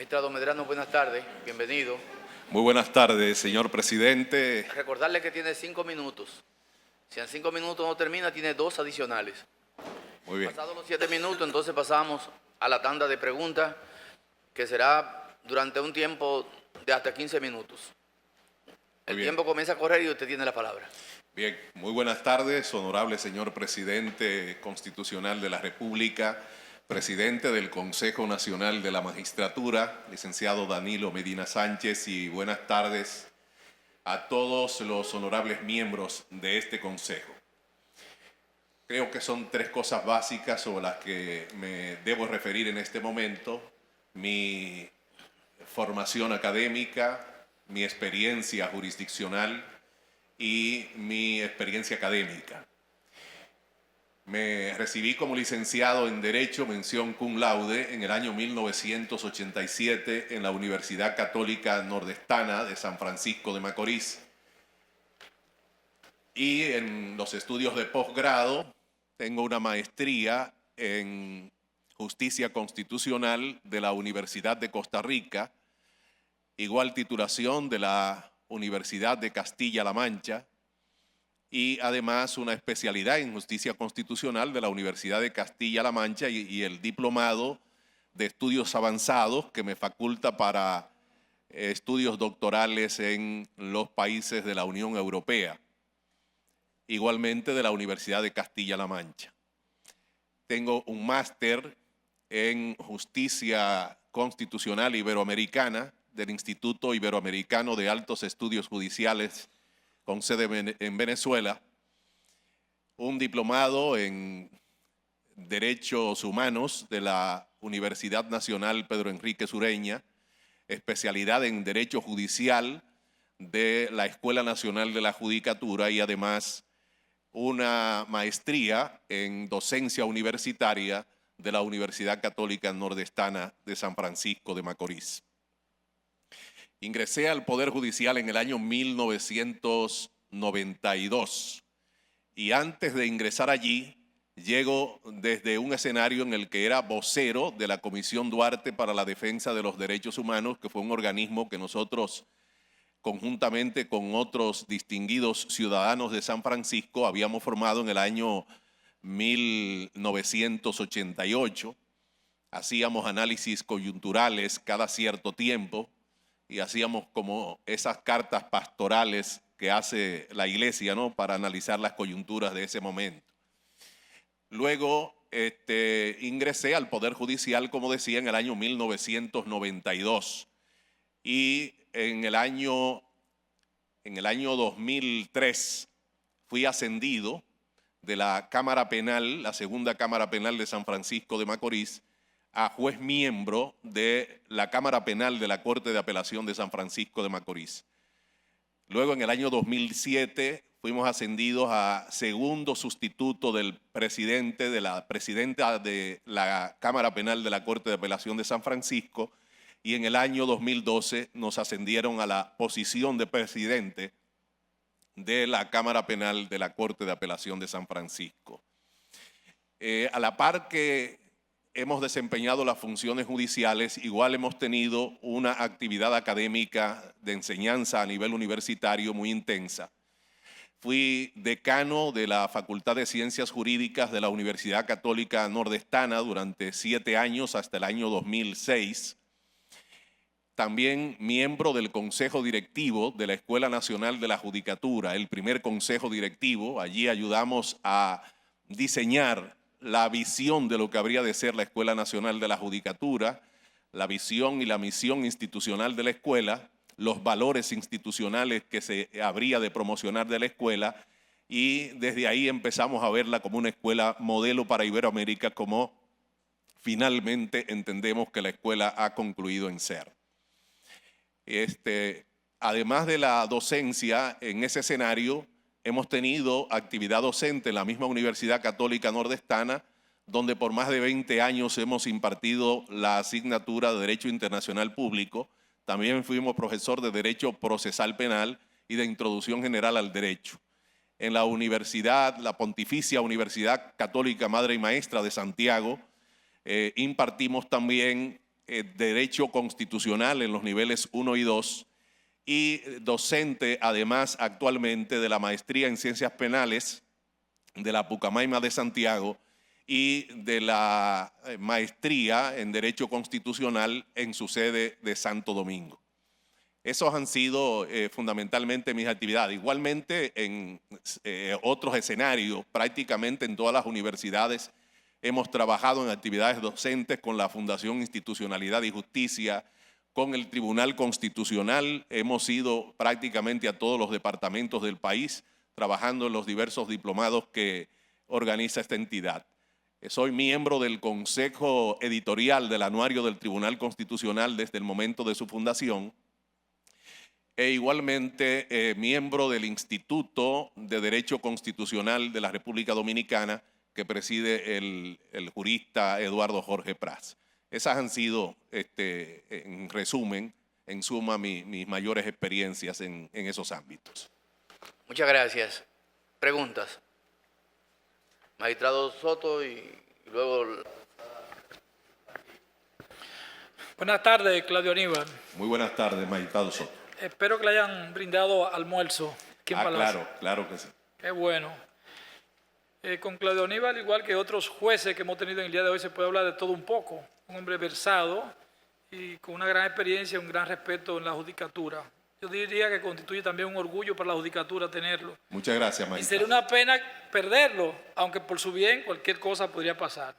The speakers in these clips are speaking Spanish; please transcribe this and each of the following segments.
Magistrado Medrano, buenas tardes, bienvenido. Muy buenas tardes, señor presidente. Recordarle que tiene 5 minutos. Si en 5 minutos no termina, tiene 2 adicionales. Muy bien. Pasados los 7 minutos, entonces pasamos a la tanda de preguntas, que será durante un tiempo de hasta 15 minutos. El tiempo comienza a correr y usted tiene la palabra. Bien, muy buenas tardes, honorable señor presidente constitucional de la República, presidente del Consejo Nacional de la Magistratura, licenciado Danilo Medina Sánchez, y buenas tardes a todos los honorables miembros de este Consejo. Creo que son 3 cosas básicas sobre las que me debo referir en este momento: mi formación académica, mi experiencia jurisdiccional y mi experiencia académica. Me recibí como licenciado en Derecho, mención cum laude, en el año 1987 en la Universidad Católica Nordestana de San Francisco de Macorís. Y en los estudios de posgrado tengo una maestría en Justicia Constitucional de la Universidad de Costa Rica, igual titulación de la Universidad de Castilla-La Mancha, y además una especialidad en Justicia Constitucional de la Universidad de Castilla-La Mancha y el diplomado de estudios avanzados que me faculta para estudios doctorales en los países de la Unión Europea, igualmente de la Universidad de Castilla-La Mancha. Tengo un máster en Justicia Constitucional Iberoamericana del Instituto Iberoamericano de Altos Estudios Judiciales con sede en Venezuela, un diplomado en Derechos Humanos de la Universidad Nacional Pedro Enríquez Ureña, especialidad en Derecho Judicial de la Escuela Nacional de la Judicatura y además una maestría en Docencia Universitaria de la Universidad Católica Nordestana de San Francisco de Macorís. Ingresé al Poder Judicial en el año 1992 y antes de ingresar allí llego desde un escenario en el que era vocero de la Comisión Duarte para la Defensa de los Derechos Humanos, que fue un organismo que nosotros, conjuntamente con otros distinguidos ciudadanos de San Francisco, habíamos formado en el año 1988. Hacíamos análisis coyunturales cada cierto tiempo y hacíamos como esas cartas pastorales que hace la iglesia, ¿no?, para analizar las coyunturas de ese momento. Luego ingresé al Poder Judicial, como decía, en el año 1992 y en el año 2003 fui ascendido de la Cámara Penal, la segunda Cámara Penal de San Francisco de Macorís, a juez miembro de la Cámara Penal de la Corte de Apelación de San Francisco de Macorís. Luego, en el año 2007, fuimos ascendidos a segundo sustituto del presidente, de la presidenta de la Cámara Penal de la Corte de Apelación de San Francisco, y en el año 2012 nos ascendieron a la posición de presidente de la Cámara Penal de la Corte de Apelación de San Francisco. A la par que hemos desempeñado las funciones judiciales, igual hemos tenido una actividad académica de enseñanza a nivel universitario muy intensa. Fui decano de la Facultad de Ciencias Jurídicas de la Universidad Católica Nordestana durante 7 años hasta el año 2006. También miembro del Consejo Directivo de la Escuela Nacional de la Judicatura, el primer consejo directivo. Allí ayudamos a diseñar la visión de lo que habría de ser la Escuela Nacional de la Judicatura, la visión y la misión institucional de la escuela, los valores institucionales que se habría de promocionar de la escuela, y desde ahí empezamos a verla como una escuela modelo para Iberoamérica, como finalmente entendemos que la escuela ha concluido en ser. Además de la docencia en ese escenario, hemos tenido actividad docente en la misma Universidad Católica Nordestana, donde por más de 20 años hemos impartido la asignatura de Derecho Internacional Público. También fuimos profesor de Derecho Procesal Penal y de Introducción General al Derecho. En la universidad, la Pontificia Universidad Católica Madre y Maestra de Santiago, impartimos también Derecho Constitucional en los niveles 1 y 2 y docente además actualmente de la Maestría en Ciencias Penales de la Pucamaima de Santiago y de la Maestría en Derecho Constitucional en su sede de Santo Domingo. Esos han sido fundamentalmente mis actividades. Igualmente en otros escenarios, prácticamente en todas las universidades, hemos trabajado en actividades docentes con la Fundación Institucionalidad y Justicia, con el Tribunal Constitucional. Hemos ido prácticamente a todos los departamentos del país, trabajando en los diversos diplomados que organiza esta entidad. Soy miembro del Consejo Editorial del Anuario del Tribunal Constitucional desde el momento de su fundación e igualmente miembro del Instituto de Derecho Constitucional de la República Dominicana que preside el jurista Eduardo Jorge Prats. Esas han sido, en resumen, en suma, mis mayores experiencias en esos ámbitos. Muchas gracias. Preguntas. Magistrado Soto y luego... Buenas tardes, Claudio Aníbal. Muy buenas tardes, magistrado Soto. Espero que le hayan brindado almuerzo aquí en Palacio. Claro que sí. Qué bueno. Con Claudio Aníbal, igual que otros jueces que hemos tenido en el día de hoy, se puede hablar de todo un poco. Un hombre versado y con una gran experiencia, un gran respeto en la judicatura. Yo diría que constituye también un orgullo para la judicatura tenerlo. Muchas gracias, Y magistrado. sería una pena perderlo, aunque por su bien cualquier cosa podría pasar.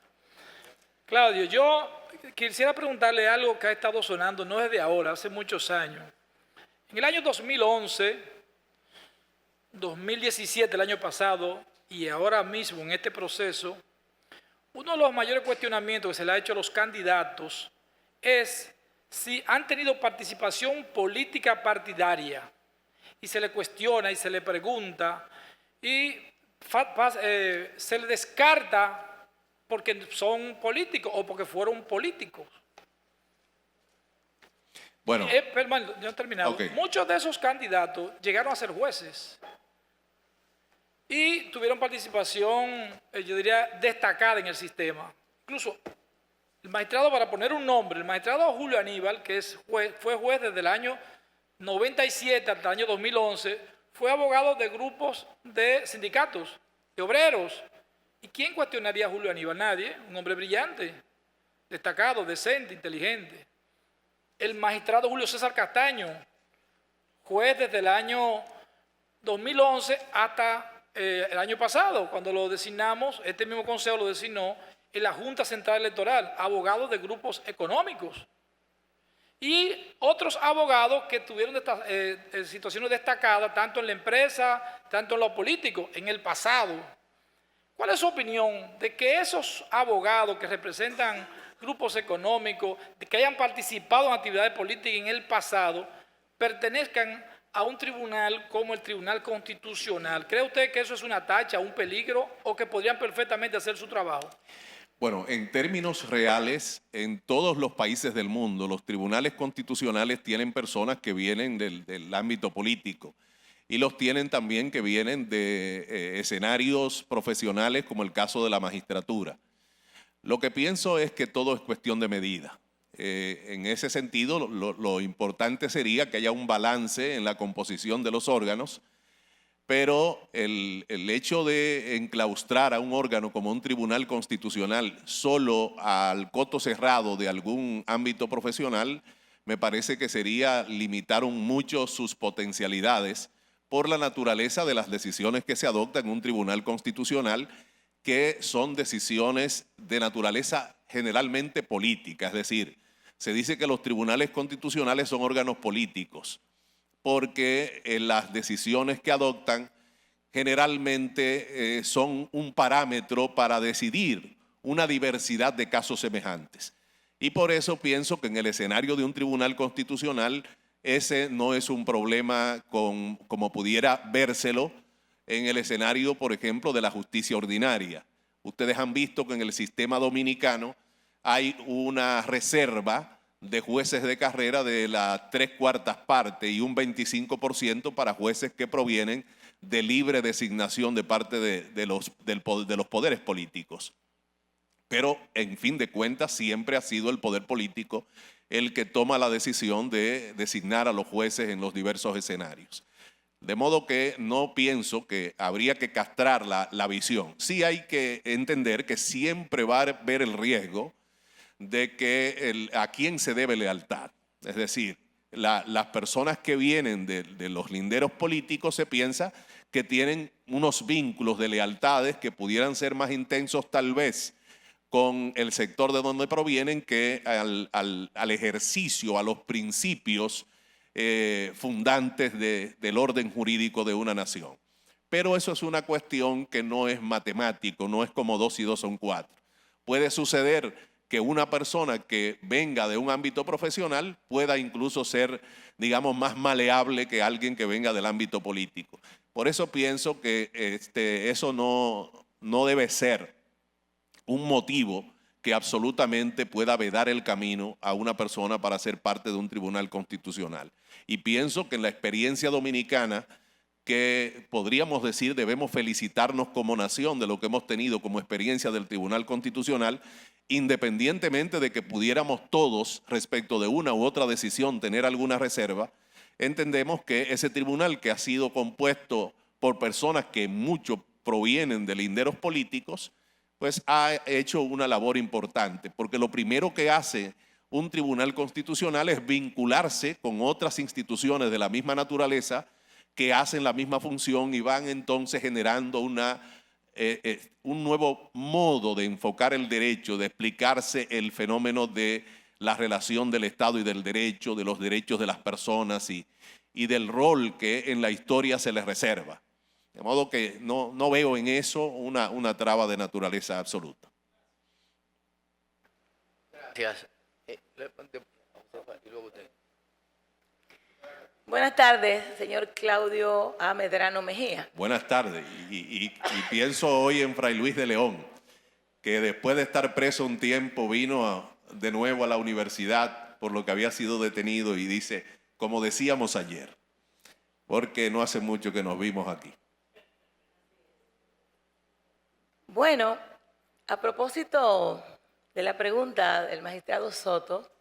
Claudio, yo quisiera preguntarle algo que ha estado sonando, no desde ahora, hace muchos años. En el año 2011, 2017, el año pasado, y ahora mismo en este proceso, uno de los mayores cuestionamientos que se le ha hecho a los candidatos es si han tenido participación política partidaria. Y se le cuestiona y se le pregunta y se le descarta porque son políticos o porque fueron políticos. Bueno, Hermano, yo he terminado. Okay. Muchos de esos candidatos llegaron a ser jueces y tuvieron participación, yo diría, destacada en el sistema. Incluso el magistrado, para poner un nombre, el magistrado Julio Aníbal, que fue juez desde el año 97 hasta el año 2011, fue abogado de grupos de sindicatos, de obreros. ¿Y quién cuestionaría a Julio Aníbal? Nadie. Un hombre brillante, destacado, decente, inteligente. El magistrado Julio César Castaño, juez desde el año 2011 hasta el año pasado, cuando lo designamos, este mismo consejo lo designó en la Junta Central Electoral, abogado de grupos económicos. Y otros abogados que tuvieron situaciones destacadas, tanto en la empresa, tanto en lo político, en el pasado. ¿Cuál es su opinión de que esos abogados que representan grupos económicos, de que hayan participado en actividades políticas en el pasado, pertenezcan a un tribunal como el Tribunal Constitucional? ¿Cree usted que eso es una tacha, un peligro, o que podrían perfectamente hacer su trabajo? Bueno, en términos reales, en todos los países del mundo, los tribunales constitucionales tienen personas que vienen del ámbito político y los tienen también que vienen de escenarios profesionales como el caso de la magistratura. Lo que pienso es que todo es cuestión de medida. En ese sentido, lo importante sería que haya un balance en la composición de los órganos, pero el hecho de enclaustrar a un órgano como un tribunal constitucional solo al coto cerrado de algún ámbito profesional, me parece que sería limitar mucho sus potencialidades por la naturaleza de las decisiones que se adoptan en un tribunal constitucional, que son decisiones de naturaleza generalmente política. Es decir, se dice que los tribunales constitucionales son órganos políticos, porque las decisiones que adoptan generalmente son un parámetro para decidir una diversidad de casos semejantes. Y por eso pienso que en el escenario de un tribunal constitucional ese no es un problema como pudiera vérselo en el escenario, por ejemplo, de la justicia ordinaria. Ustedes han visto que en el sistema dominicano hay una reserva de jueces de carrera de las 3/4 partes y un 25% para jueces que provienen de libre designación de parte de los poderes políticos. Pero, en fin de cuentas, siempre ha sido el poder político el que toma la decisión de designar a los jueces en los diversos escenarios. De modo que no pienso que habría que castrar la visión. Sí hay que entender que siempre va a haber el riesgo de que a quién se debe lealtad. Es decir, las personas que vienen de los linderos políticos se piensa que tienen unos vínculos de lealtades que pudieran ser más intensos tal vez con el sector de donde provienen que al ejercicio, a los principios fundantes del orden jurídico de una nación. Pero eso es una cuestión que no es matemático, no es como 2 y 2 son 4. Puede suceder que una persona que venga de un ámbito profesional pueda incluso ser, digamos, más maleable que alguien que venga del ámbito político. Por eso pienso que eso no debe ser un motivo que absolutamente pueda vedar el camino a una persona para ser parte de un tribunal constitucional. Y pienso que en la experiencia dominicana, que podríamos decir debemos felicitarnos como nación de lo que hemos tenido como experiencia del Tribunal Constitucional, independientemente de que pudiéramos todos, respecto de una u otra decisión, tener alguna reserva, entendemos que ese tribunal, que ha sido compuesto por personas que mucho provienen de linderos políticos, pues ha hecho una labor importante, porque lo primero que hace un tribunal constitucional es vincularse con otras instituciones de la misma naturaleza que hacen la misma función y van entonces generando un nuevo modo de enfocar el derecho, de explicarse el fenómeno de la relación del Estado y del derecho, de los derechos de las personas y del rol que en la historia se les reserva. De modo que no veo en eso una traba de naturaleza absoluta. Gracias. Buenas tardes, señor Claudio A. Medrano Mejía. Buenas tardes. Y pienso hoy en Fray Luis de León, que después de estar preso un tiempo vino de nuevo a la universidad por lo que había sido detenido y dice, como decíamos ayer, porque no hace mucho que nos vimos aquí. Bueno, a propósito de la pregunta del magistrado Soto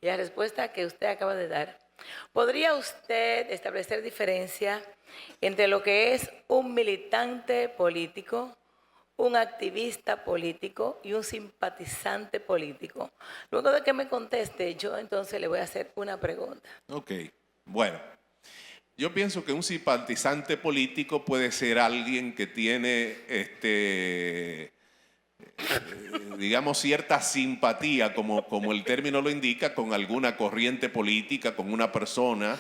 y la respuesta que usted acaba de dar, ¿podría usted establecer diferencia entre lo que es un militante político, un activista político y un simpatizante político? Luego de que me conteste, yo entonces le voy a hacer una pregunta. Ok, bueno. Yo pienso que un simpatizante político puede ser alguien que tiene, digamos, cierta simpatía, como el término lo indica, con alguna corriente política, con una persona,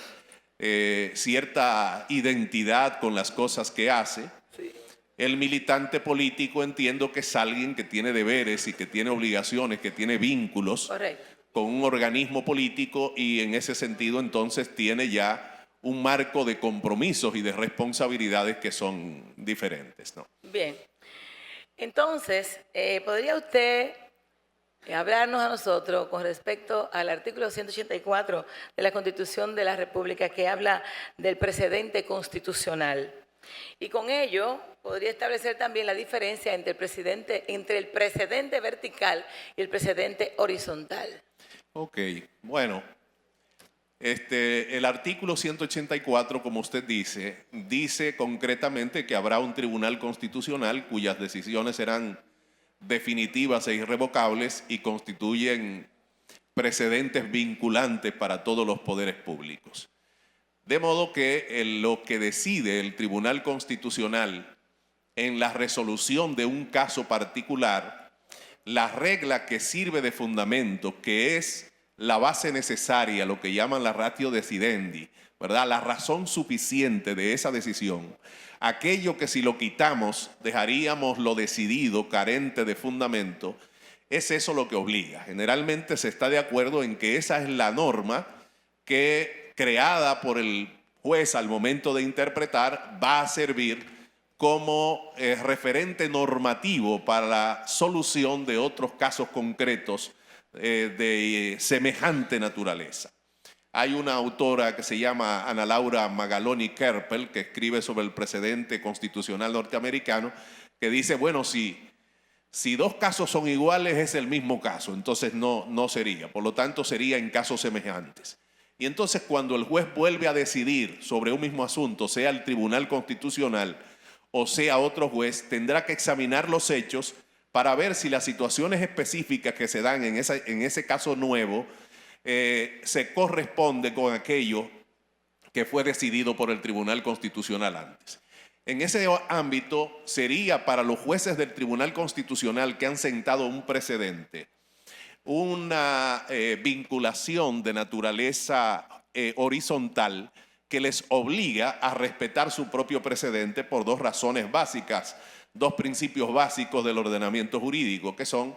cierta identidad con las cosas que hace. Sí. El militante político entiendo que es alguien que tiene deberes y que tiene obligaciones, que tiene vínculos. Correcto. Con un organismo político y en ese sentido entonces tiene ya un marco de compromisos y de responsabilidades que son diferentes, ¿no? Bien. Entonces, ¿podría usted hablarnos a nosotros con respecto al artículo 184 de la Constitución de la República que habla del precedente constitucional? Y con ello podría establecer también la diferencia entre el precedente vertical y el precedente horizontal. Ok, bueno. El artículo 184, como usted dice concretamente que habrá un tribunal constitucional cuyas decisiones serán definitivas e irrevocables y constituyen precedentes vinculantes para todos los poderes públicos. De modo que lo que decide el Tribunal Constitucional en la resolución de un caso particular, la regla que sirve de fundamento, que es la base necesaria, lo que llaman la ratio decidendi, ¿verdad? La razón suficiente de esa decisión, aquello que si lo quitamos dejaríamos lo decidido carente de fundamento, es eso lo que obliga. Generalmente se está de acuerdo en que esa es la norma que, creada por el juez al momento de interpretar, va a servir como referente normativo para la solución de otros casos concretos de semejante naturaleza. Hay una autora que se llama Ana Laura Magaloni Kerpel, que escribe sobre el precedente constitucional norteamericano, que dice, bueno, si Si dos casos son iguales, es el mismo caso, entonces no sería. Por lo tanto, sería en casos semejantes. Y entonces, cuando el juez vuelve a decidir sobre un mismo asunto, sea el Tribunal Constitucional o sea otro juez, tendrá que examinar los hechos para ver si las situaciones específicas que se dan en ese caso nuevo se corresponde con aquello que fue decidido por el Tribunal Constitucional antes. En ese ámbito sería para los jueces del Tribunal Constitucional que han sentado un precedente, una vinculación de naturaleza horizontal que les obliga a respetar su propio precedente por dos razones básicas, dos principios básicos del ordenamiento jurídico, que son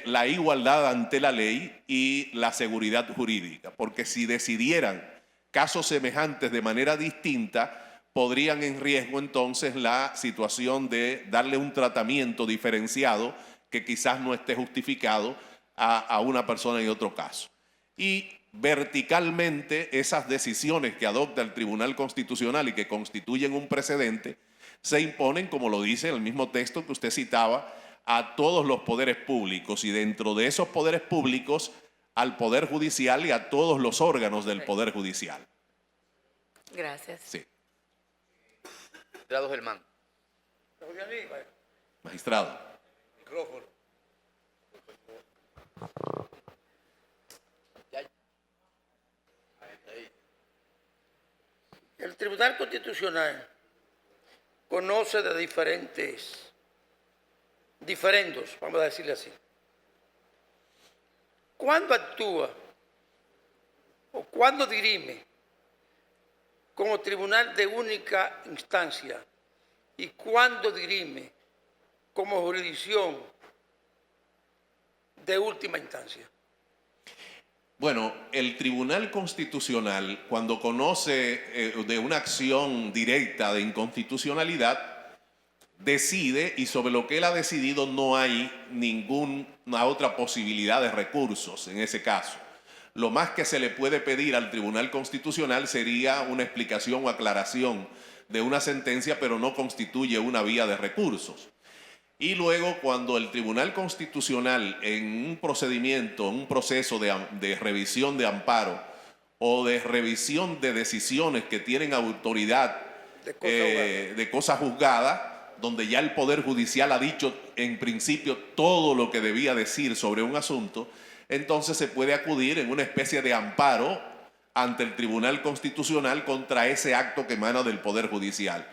la igualdad ante la ley y la seguridad jurídica. Porque si decidieran casos semejantes de manera distinta, podrían en riesgo entonces la situación de darle un tratamiento diferenciado que quizás no esté justificado a una persona en otro caso. Y verticalmente esas decisiones que adopta el Tribunal Constitucional y que constituyen un precedente se imponen, como lo dice el mismo texto que usted citaba, a todos los poderes públicos y dentro de esos poderes públicos al Poder Judicial y a todos los órganos del Poder Judicial. Gracias. Sí. Magistrado Germán. Magistrado. Micrófono. El Tribunal Constitucional conoce de diferendos, vamos a decirle así. ¿Cuándo actúa o cuándo dirime como tribunal de única instancia y cuándo dirime como jurisdicción de última instancia? Bueno, el Tribunal Constitucional, cuando conoce de una acción directa de inconstitucionalidad, decide, y sobre lo que él ha decidido no hay ninguna otra posibilidad de recursos en ese caso. Lo más que se le puede pedir al Tribunal Constitucional sería una explicación o aclaración de una sentencia, pero no constituye una vía de recursos. Y luego, cuando el Tribunal Constitucional, en un procedimiento, un proceso de revisión de amparo o de revisión de decisiones que tienen autoridad de cosa juzgada, donde ya el Poder Judicial ha dicho en principio todo lo que debía decir sobre un asunto, entonces se puede acudir en una especie de amparo ante el Tribunal Constitucional contra ese acto que emana del Poder Judicial.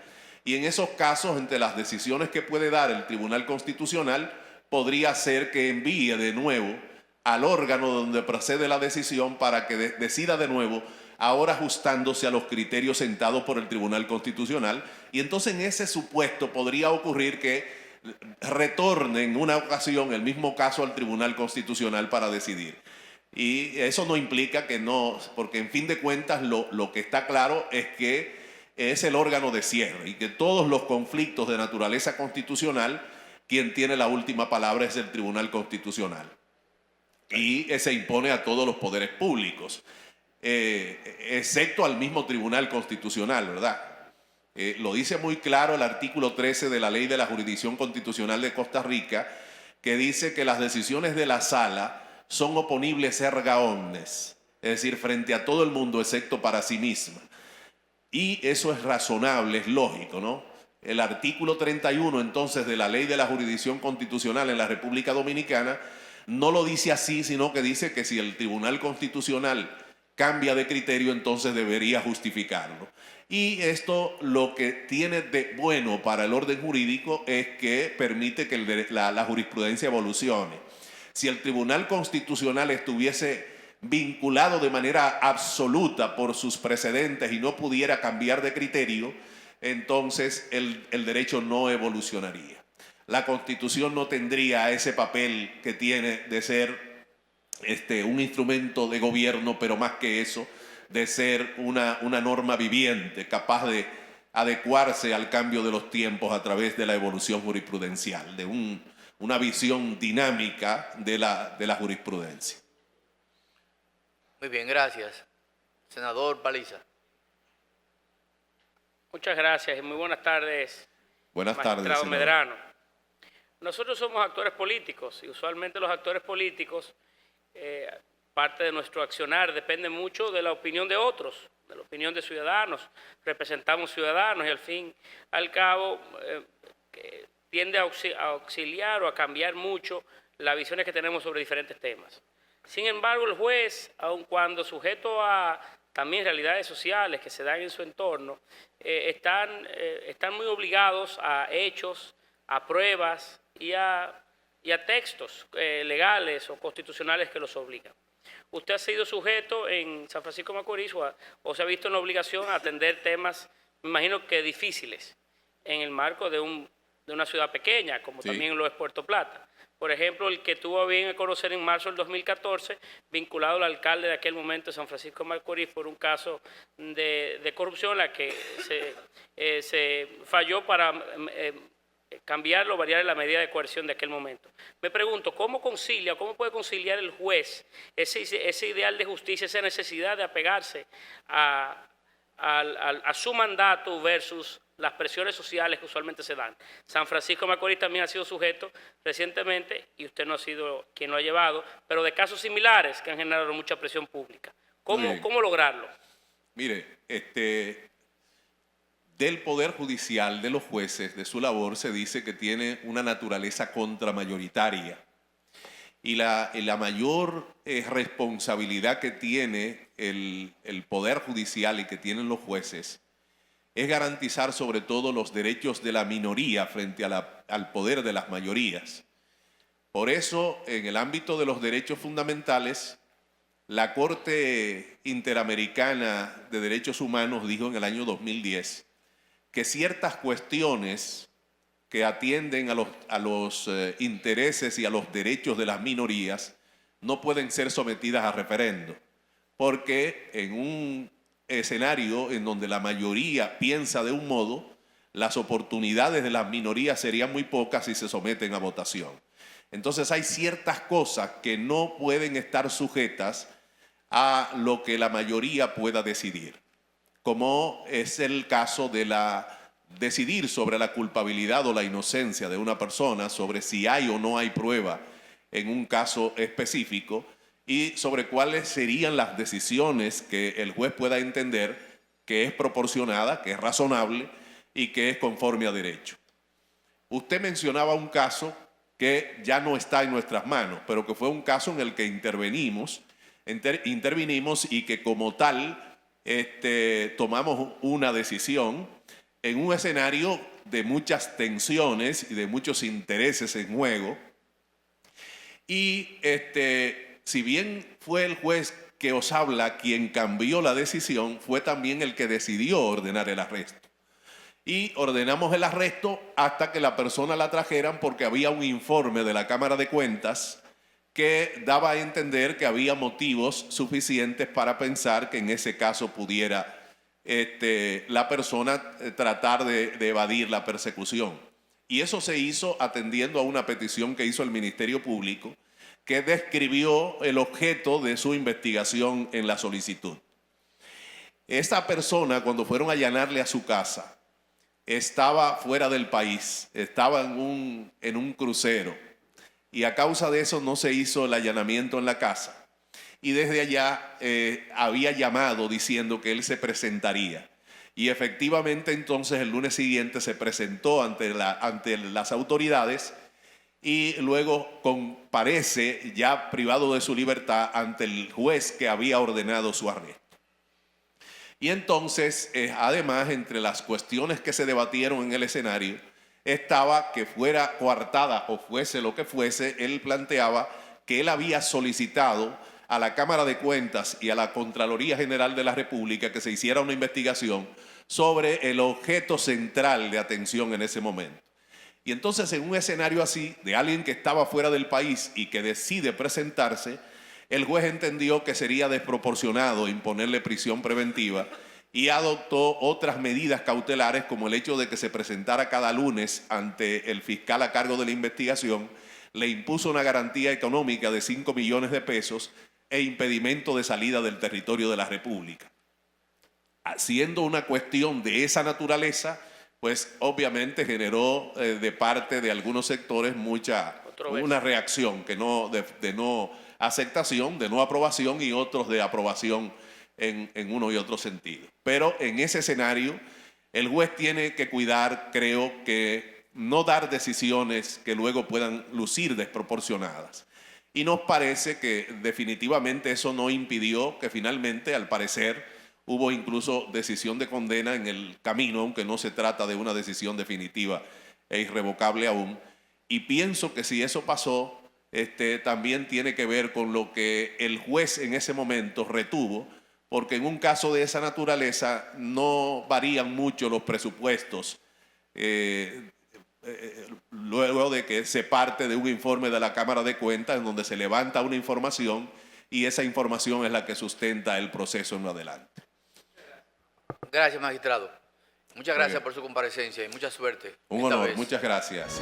Y en esos casos, entre las decisiones que puede dar el Tribunal Constitucional, podría ser que envíe de nuevo al órgano donde procede la decisión para que decida de nuevo, ahora ajustándose a los criterios sentados por el Tribunal Constitucional. Y entonces en ese supuesto podría ocurrir que retorne en una ocasión el mismo caso al Tribunal Constitucional para decidir. Y eso no implica que no, porque en fin de cuentas lo que está claro es que es el órgano de cierre y que todos los conflictos de naturaleza constitucional, quien tiene la última palabra es el Tribunal Constitucional. Y se impone a todos los poderes públicos, excepto al mismo Tribunal Constitucional, ¿verdad? Lo dice muy claro el artículo 13 de la Ley de la Jurisdicción Constitucional de Costa Rica, que dice que las decisiones de la Sala son oponibles erga omnes, es decir, frente a todo el mundo excepto para sí misma. Y eso es razonable, es lógico, ¿no? El artículo 31 entonces de la Ley de la Jurisdicción Constitucional en la República Dominicana no lo dice así, sino que dice que si el Tribunal Constitucional cambia de criterio, entonces debería justificarlo. Y esto lo que tiene de bueno para el orden jurídico es que permite que la jurisprudencia evolucione. Si el Tribunal Constitucional estuviese vinculado de manera absoluta por sus precedentes y no pudiera cambiar de criterio, entonces el derecho no evolucionaría. La Constitución no tendría ese papel que tiene de ser un instrumento de gobierno, pero más que eso, de ser una norma viviente, capaz de adecuarse al cambio de los tiempos a través de la evolución jurisprudencial, de una visión dinámica de la jurisprudencia. Muy bien, gracias. Senador Paliza. Muchas gracias y muy buenas tardes. Buenas tardes, magistrado senador. Medrano. Nosotros somos actores políticos y usualmente los actores políticos, parte de nuestro accionar depende mucho de la opinión de otros, de la opinión de ciudadanos. Representamos ciudadanos y al fin, al cabo, tiende a auxiliar o a cambiar mucho las visiones que tenemos sobre diferentes temas. Sin embargo, el juez, aun cuando sujeto a también realidades sociales que se dan en su entorno, están muy obligados a hechos, a pruebas y a textos legales o constitucionales que los obligan. Usted ha sido sujeto en San Francisco de Macorís o se ha visto en la obligación a atender temas, me imagino que difíciles, en el marco de una ciudad pequeña, como Sí. también lo es Puerto Plata. Por ejemplo, el que tuvo bien a conocer en marzo del 2014, vinculado al alcalde de aquel momento de San Francisco de Macorís por un caso de corrupción, en la que se falló para cambiarlo, variar la medida de coerción de aquel momento. Me pregunto, ¿cómo puede conciliar el juez ese ideal de justicia, esa necesidad de apegarse a su mandato versus las presiones sociales que usualmente se dan? San Francisco de Macorís también ha sido sujeto recientemente, y usted no ha sido quien lo ha llevado, pero de casos similares que han generado mucha presión pública. ¿Cómo lograrlo? Mire, del Poder Judicial, de los jueces, de su labor, se dice que tiene una naturaleza contramayoritaria. Y la mayor responsabilidad que tiene el Poder Judicial y que tienen los jueces es garantizar sobre todo los derechos de la minoría frente al poder de las mayorías. Por eso, en el ámbito de los derechos fundamentales, la Corte Interamericana de Derechos Humanos dijo en el año 2010 que ciertas cuestiones que atienden a los intereses y a los derechos de las minorías no pueden ser sometidas a referendo, porque en un escenario en donde la mayoría piensa de un modo, las oportunidades de las minorías serían muy pocas si se someten a votación. Entonces hay ciertas cosas que no pueden estar sujetas a lo que la mayoría pueda decidir, como es el caso de decidir sobre la culpabilidad o la inocencia de una persona, sobre si hay o no hay prueba en un caso específico y sobre cuáles serían las decisiones que el juez pueda entender que es proporcionada, que es razonable y que es conforme a derecho. Usted mencionaba un caso que ya no está en nuestras manos, pero que fue un caso en el que intervinimos y que como tal tomamos una decisión en un escenario de muchas tensiones y de muchos intereses en juego. Y si bien fue el juez que os habla quien cambió la decisión, fue también el que decidió ordenar el arresto. Y ordenamos el arresto hasta que la persona la trajeran, porque había un informe de la Cámara de Cuentas que daba a entender que había motivos suficientes para pensar que en ese caso pudiera la persona tratar de evadir la persecución. Y eso se hizo atendiendo a una petición que hizo el Ministerio Público, que describió el objeto de su investigación en la solicitud. Esta persona, cuando fueron a allanarle a su casa, estaba fuera del país, estaba en un crucero, y a causa de eso no se hizo el allanamiento en la casa. Y desde allá había llamado diciendo que él se presentaría. Y efectivamente entonces el lunes siguiente se presentó ante las autoridades y luego comparece ya privado de su libertad ante el juez que había ordenado su arresto. Y entonces, además, entre las cuestiones que se debatieron en el escenario, estaba que fuera coartada o fuese lo que fuese. Él planteaba que él había solicitado a la Cámara de Cuentas y a la Contraloría General de la República que se hiciera una investigación sobre el objeto central de atención en ese momento. Y entonces, en un escenario así, de alguien que estaba fuera del país y que decide presentarse, el juez entendió que sería desproporcionado imponerle prisión preventiva y adoptó otras medidas cautelares, como el hecho de que se presentara cada lunes ante el fiscal a cargo de la investigación, le impuso una garantía económica de 5 millones de pesos e impedimento de salida del territorio de la República. Siendo una cuestión de esa naturaleza, pues obviamente generó de parte de algunos sectores una reacción que de no aceptación, de no aprobación y otros de aprobación en uno y otro sentido. Pero en ese escenario, el juez tiene que cuidar, creo que, no dar decisiones que luego puedan lucir desproporcionadas. Y nos parece que definitivamente eso no impidió que finalmente, al parecer, hubo incluso decisión de condena en el camino, aunque no se trata de una decisión definitiva e irrevocable aún. Y pienso que si eso pasó, también tiene que ver con lo que el juez en ese momento retuvo, porque en un caso de esa naturaleza no varían mucho los presupuestos luego de que se parte de un informe de la Cámara de Cuentas en donde se levanta una información y esa información es la que sustenta el proceso en adelante. Gracias, magistrado. Muchas gracias por su comparecencia y mucha suerte. Un honor, muchas gracias.